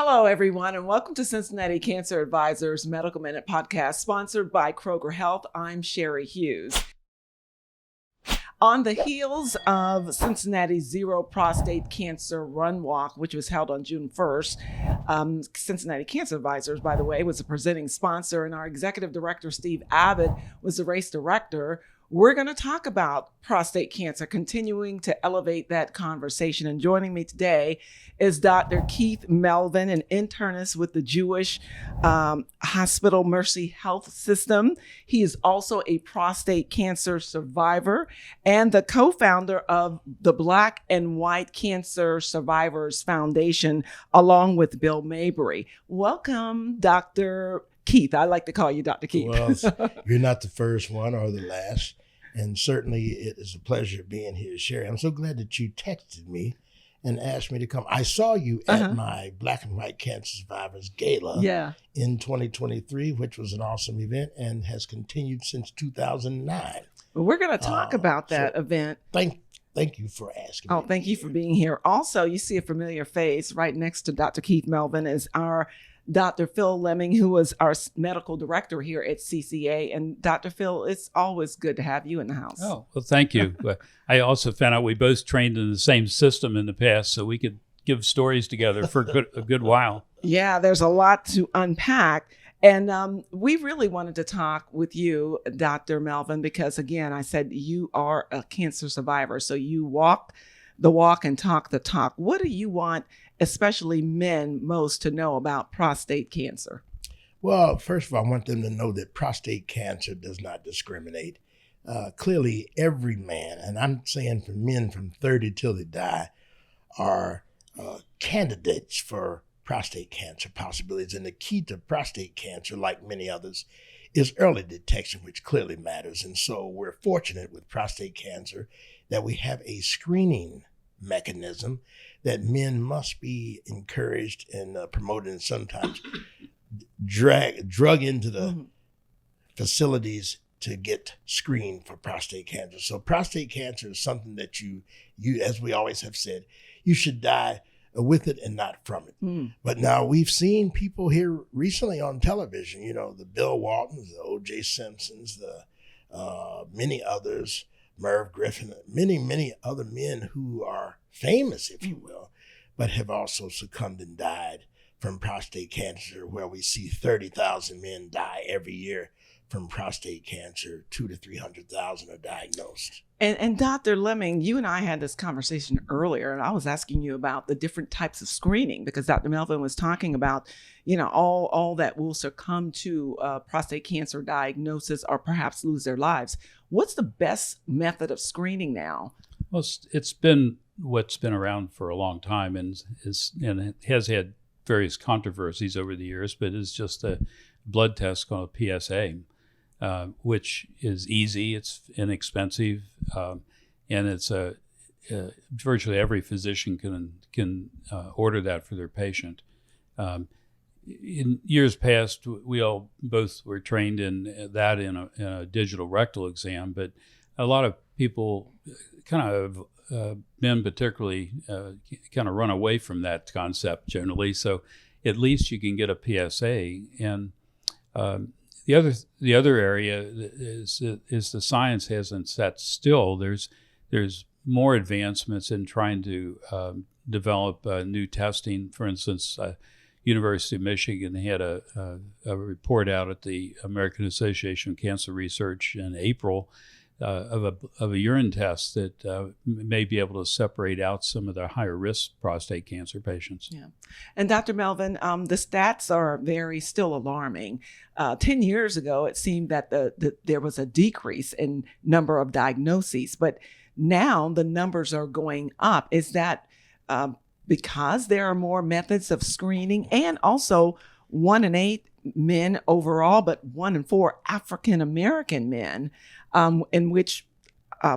Hello, everyone, and welcome to Cincinnati Cancer Advisors Medical Minute Podcast, sponsored by Kroger Health. I'm Sherry Hughes. On the heels of Cincinnati's Zero Prostate Cancer Run Walk, which was held on June 1st, Cincinnati Cancer Advisors, by the way, was a presenting sponsor, and our executive director, Steve Abbott, was the race director. We're going to talk about prostate cancer, continuing to elevate that conversation. And joining me today is Dr. Keith Melvin, an internist with the Jewish Hospital Mercy Health System. He is also a prostate cancer survivor and the co-founder of the Black and White Cancer Survivors Foundation, along with Bill Mabry. Welcome, Dr. Keith. I like to call you Dr. Keith. Well, you're not the first one or the last. And certainly it is a pleasure being here, Sherry. I'm so glad that you texted me and asked me to come. I saw you at my Black and White Cancer Survivors Gala in 2023, which was an awesome event and has continued since 2009. Well, we're going to talk about that event. Thank you for asking. Oh, thank you for being here. Also, you see a familiar face right next to Dr. Keith Melvin is our Dr. Phil Leming, who was our medical director here at CCA. And Dr. Phil, it's always good to have you in the house. Oh, well, thank you. I also found out we both trained in the same system in the past, so we could give stories together for a good while. Yeah, there's a lot to unpack. And we really wanted to talk with you, Dr. Melvin, because, again, I said you are a cancer survivor. So you walk the walk and talk the talk. What do you want, especially men, most to know about prostate cancer? Well, first of all, I want them to know that prostate cancer does not discriminate. Clearly, every man, and I'm saying for men from 30 till they die, are candidates for prostate cancer possibilities. And the key to prostate cancer, like many others, is early detection, which clearly matters. And so we're fortunate with prostate cancer that we have a screening mechanism that men must be encouraged and promoted, and sometimes drug into the facilities to get screened for prostate cancer. So prostate cancer is something that you, as we always have said, you should die with it and not from it. But now we've seen people here recently on television, the Bill Waltons, the O.J. Simpsons, the many others, Merv Griffin, many other men who are famous, if you will, but have also succumbed and died from prostate cancer, where we see 30,000 men die every year from prostate cancer. 200,000 to 300,000 are diagnosed. And Dr. Leming, you and I had this conversation earlier, and I was asking you about the different types of screening, because Dr. Melvin was talking about, all that will succumb to prostate cancer diagnosis or perhaps lose their lives. What's the best method of screening now? Well, it's been what's been around for a long time, and it has had various controversies over the years, but it's just a blood test called a PSA. Which is easy, it's inexpensive, and it's virtually every physician can order that for their patient. In years past, we all both were trained in that in a digital rectal exam, but a lot of people, kind of men particularly, kind of run away from that concept generally. So at least you can get a PSA. And the other area is the science hasn't sat still. There's more advancements in trying to develop new testing. For instance, University of Michigan had a report out at the American Association of Cancer Research in April of a urine test that may be able to separate out some of the higher risk prostate cancer patients. Yeah. And Dr. Melvin, the stats are still alarming. 10 years ago, it seemed that there was a decrease in number of diagnoses, but now the numbers are going up. Is that because there are more methods of screening, and also 1 in 8 men overall, but 1 in 4 African American men, in which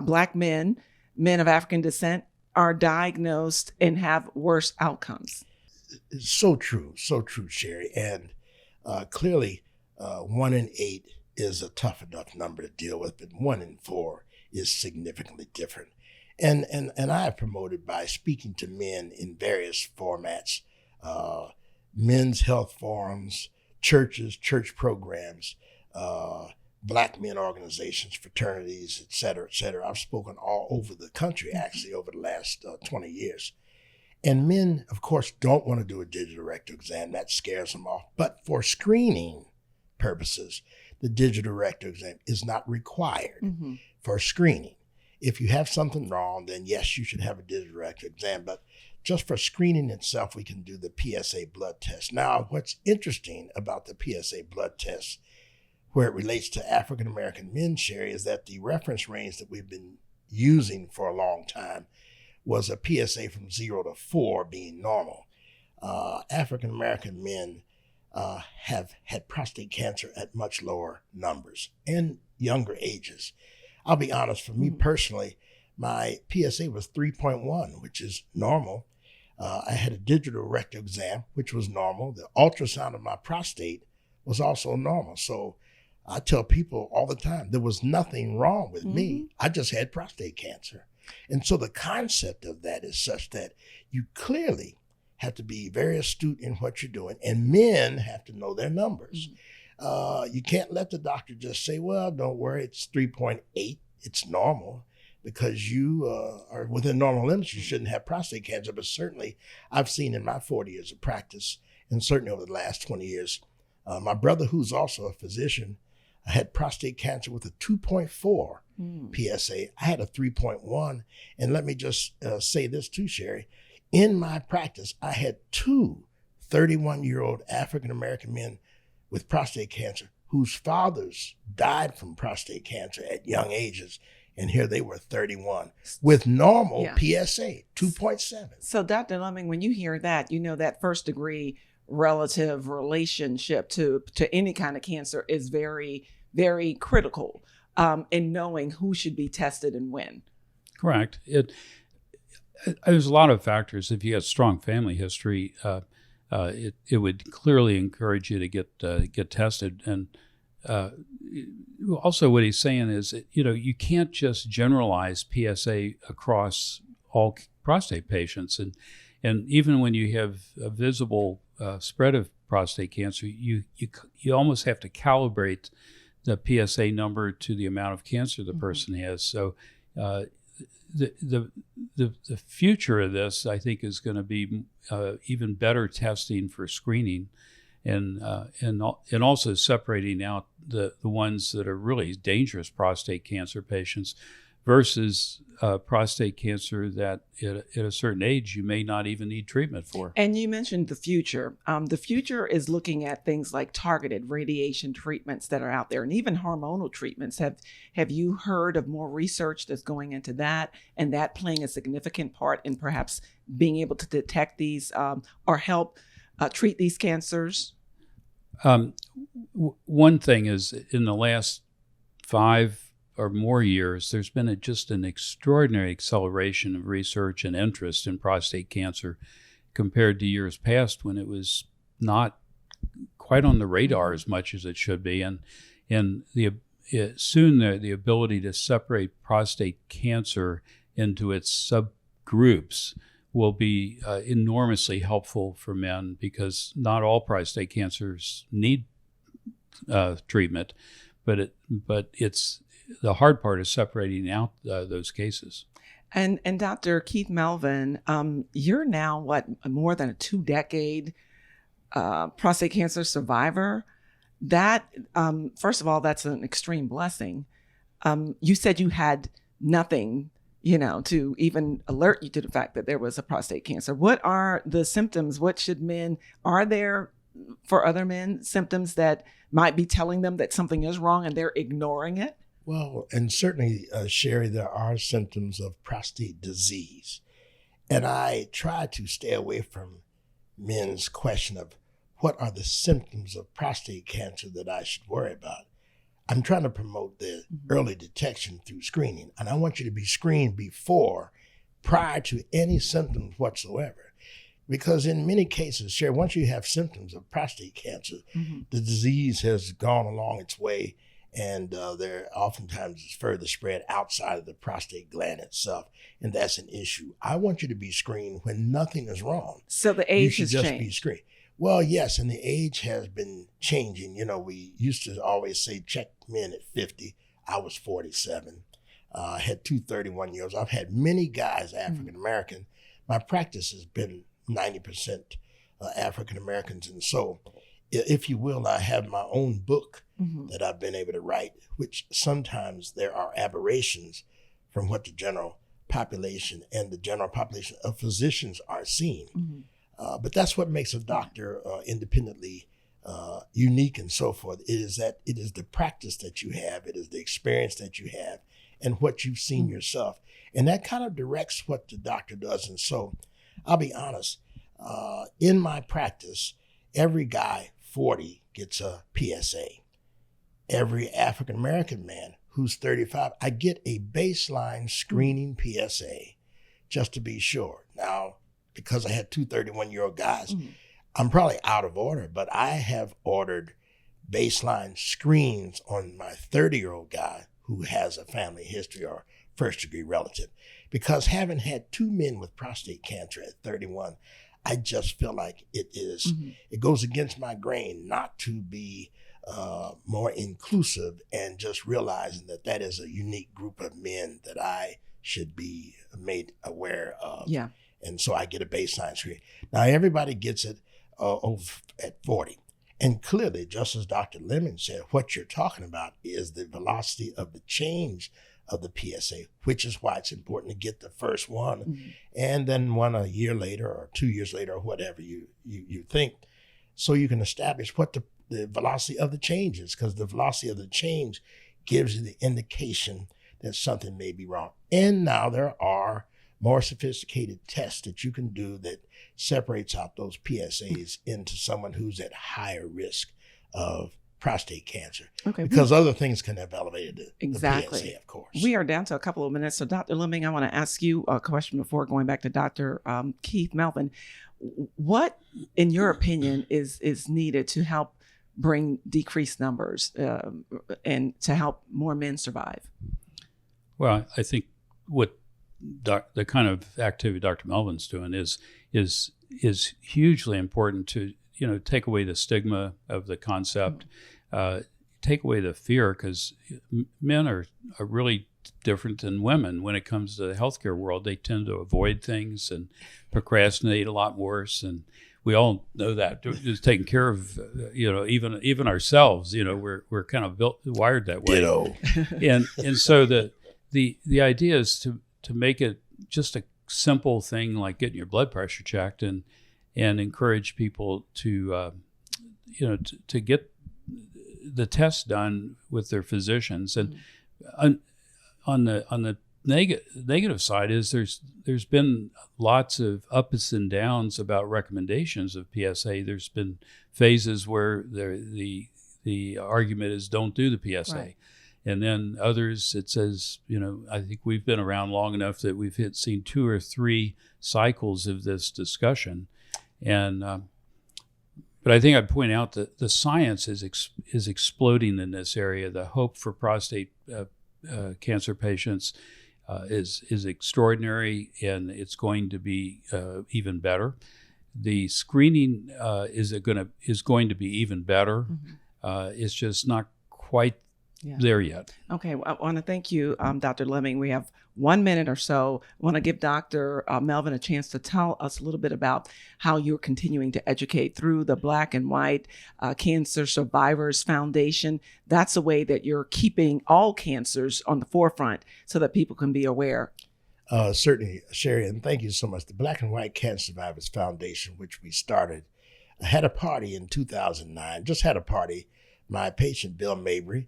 Black men of African descent, are diagnosed and have worse outcomes? So true, Sherry. And clearly, 1 in 8 is a tough enough number to deal with, but 1 in 4 is significantly different. And I have promoted by speaking to men in various formats, men's health forums, churches, church programs, Black men organizations, fraternities, et cetera, et cetera. I've spoken all over the country, actually, over the last 20 years. And men, of course, don't want to do a digital rectal exam. That scares them off. But for screening purposes, the digital rectal exam is not required for screening. If you have something wrong, then yes, you should have a digital rectal exam. But just for screening itself, we can do the PSA blood test. Now, what's interesting about the PSA blood test, where it relates to African American men, Sherry, is that the reference range that we've been using for a long time was a PSA from 0 to 4 being normal. African American men have had prostate cancer at much lower numbers and younger ages. I'll be honest, for me personally, my PSA was 3.1, which is normal. I had a digital rectal exam, which was normal. The ultrasound of my prostate was also normal. So I tell people all the time, there was nothing wrong with me. I just had prostate cancer. And so the concept of that is such that you clearly have to be very astute in what you're doing, and men have to know their numbers. You can't let the doctor just say, well, don't worry, it's 3.8, it's normal, because you are within normal limits. You shouldn't have prostate cancer. But certainly I've seen in my 40 years of practice, and certainly over the last 20 years, my brother, who's also a physician, had prostate cancer with a 2.4 PSA. I had a 3.1. And let me just say this too, Sherry. In my practice, I had two 31-year-old African-American men with prostate cancer whose fathers died from prostate cancer at young ages. And here they were 31 with normal PSA, 2.7. So Dr. Leming, when you hear that, you know that first degree relative relationship to any kind of cancer is very, very critical in knowing who should be tested and when. Correct. There's a lot of factors. If you have strong family history, it would clearly encourage you to get tested. And also, what he's saying is, you can't just generalize PSA across all prostate patients. And even when you have a visible spread of prostate cancer, you almost have to calibrate the PSA number to the amount of cancer the person has. So the future of this, I think, is going to be even better testing for screening, and also separating out the ones that are really dangerous prostate cancer patients versus prostate cancer that at a certain age you may not even need treatment for. And you mentioned the future. The future is looking at things like targeted radiation treatments that are out there, and even hormonal treatments. Have you heard of more research that's going into that, and that playing a significant part in perhaps being able to detect these or help treat these cancers? One thing is, in the last 5 or more years, there's been just an extraordinary acceleration of research and interest in prostate cancer compared to years past when it was not quite on the radar as much as it should be. And soon the ability to separate prostate cancer into its subgroups will be enormously helpful for men, because not all prostate cancers need treatment, but it's the hard part is separating out those cases. And Dr. Keith Melvin, you're now more than a 2-decade prostate cancer survivor. That first of all, that's an extreme blessing. You said you had nothing, to even alert you to the fact that there was a prostate cancer. What are the symptoms? Are there for other men symptoms that might be telling them that something is wrong and they're ignoring it? Well, and certainly, Sherry, there are symptoms of prostate disease. And I try to stay away from men's question of what are the symptoms of prostate cancer that I should worry about. I'm trying to promote the early detection through screening. And I want you to be screened prior to any symptoms whatsoever. Because in many cases, Sherry, once you have symptoms of prostate cancer, the disease has gone along its way. And there oftentimes is further spread outside of the prostate gland itself. And that's an issue. I want you to be screened when nothing is wrong. So the age has changed. You should just be screened. Well, yes, and the age has been changing. You know, we used to always say check men at 50. I was 47. I had two 31-year-olds. I've had many guys, African American. My practice has been 90% African Americans. And so, if you will, I have my own book that I've been able to write, which sometimes there are aberrations from what the general population and the general population of physicians are seeing. But that's what makes a doctor independently unique and so forth. It is that it is the practice that you have, it is the experience that you have, and what you've seen yourself. And that kind of directs what the doctor does. And so I'll be honest, in my practice, every guy 40 gets a PSA. Every African-American man who's 35, I get a baseline screening PSA just to be sure. Now, because I had two 31-year-old guys, I'm probably out of order, but I have ordered baseline screens on my 30-year-old guy who has a family history or first-degree relative. Because having had two men with prostate cancer at 31, I just feel like it goes against my grain not to be more inclusive, and just realizing that that is a unique group of men that I should be made aware of. Yeah. And so I get a baseline screen. Now, everybody gets it at 40. And clearly, just as Dr. Leming said, what you're talking about is the velocity of the change of the PSA, which is why it's important to get the first one and then one a year later or 2 years later or whatever you think, so you can establish what the velocity of the change is, because the velocity of the change gives you the indication that something may be wrong. And now there are more sophisticated tests that you can do that separates out those PSAs into someone who's at higher risk of prostate cancer. Okay. Because other things can have elevated the PSA, of course. We are down to a couple of minutes. So Dr. Leming, I want to ask you a question before going back to Dr. Keith Melvin. What, in your opinion, is needed to help bring decreased numbers and to help more men survive? Well, I think what the kind of activity Dr. Melvin's doing is hugely important to take away the stigma of the concept, take away the fear, because men are really different than women when it comes to the healthcare world. They tend to avoid things and procrastinate a lot worse, and we all know that. Just taking care of even ourselves, we're kind of wired that way. Ditto. and so the idea is to make it just a simple thing like getting your blood pressure checked, and encourage people to get the test done with their physicians. And on the negative side is there's been lots of ups and downs about recommendations of PSA. There's been phases where the argument is don't do the PSA. Right. And then others, it says, I think we've been around long enough that we've seen 2 or 3 cycles of this discussion. And but I think I'd point out that the science is exploding in this area. The hope for prostate cancer patients is extraordinary, and it's going to be even better. The screening is going to be even better. It's just not quite there yet. Okay, well, I want to thank you, Dr. Leming. We have 1 minute or so. I want to give Dr. Melvin a chance to tell us a little bit about how you're continuing to educate through the Black and White Cancer Survivors Foundation. That's a way that you're keeping all cancers on the forefront so that people can be aware. Certainly, Sherry, and thank you so much. The Black and White Cancer Survivors Foundation, which we started, had a party in 2009, just had a party. My patient, Bill Mabry,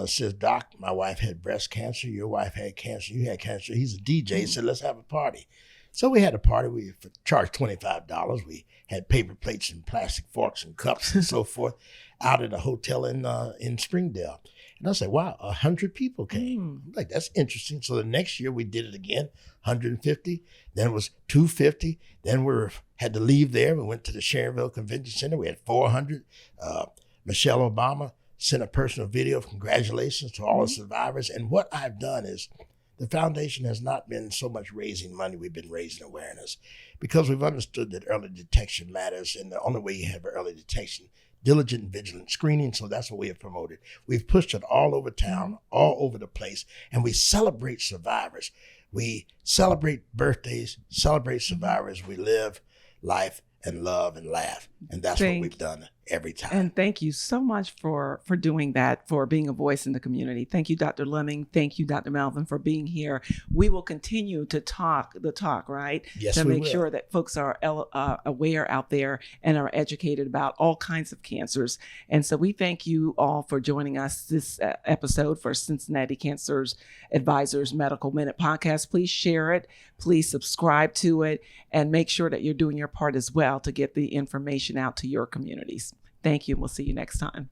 says, Doc, my wife had breast cancer. Your wife had cancer. You had cancer. He's a DJ. Said, let's have a party. So we had a party. We charged $25. We had paper plates and plastic forks and cups and so forth out at a hotel in Springdale. And I said, wow, 100 people came. I'm like, that's interesting. So the next year we did it again, 150. Then it was 250. Then we had to leave there. We went to the Sharonville Convention Center. We had 400. Michelle Obama sent a personal video of congratulations to all the survivors. And what I've done is the foundation has not been so much raising money, we've been raising awareness because we've understood that early detection matters, and the only way you have early detection, diligent, vigilant screening, so that's what we have promoted. We've pushed it all over town, all over the place, and we celebrate survivors. We celebrate birthdays, celebrate survivors. We live life and love and laugh, and that's what we've done every time. And thank you so much for doing that, for being a voice in the community. Thank you, Dr. Leming. Thank you, Dr. Melvin, for being here. We will continue to talk the talk, right? Yes, to we make will. sure that folks are aware out there and are educated about all kinds of cancers. And so we thank you all for joining us this episode for Cincinnati Cancer's Advisors Medical Minute podcast. Please share it. Please subscribe to it, and make sure that you're doing your part as well to get the information out to your communities. Thank you. We'll see you next time.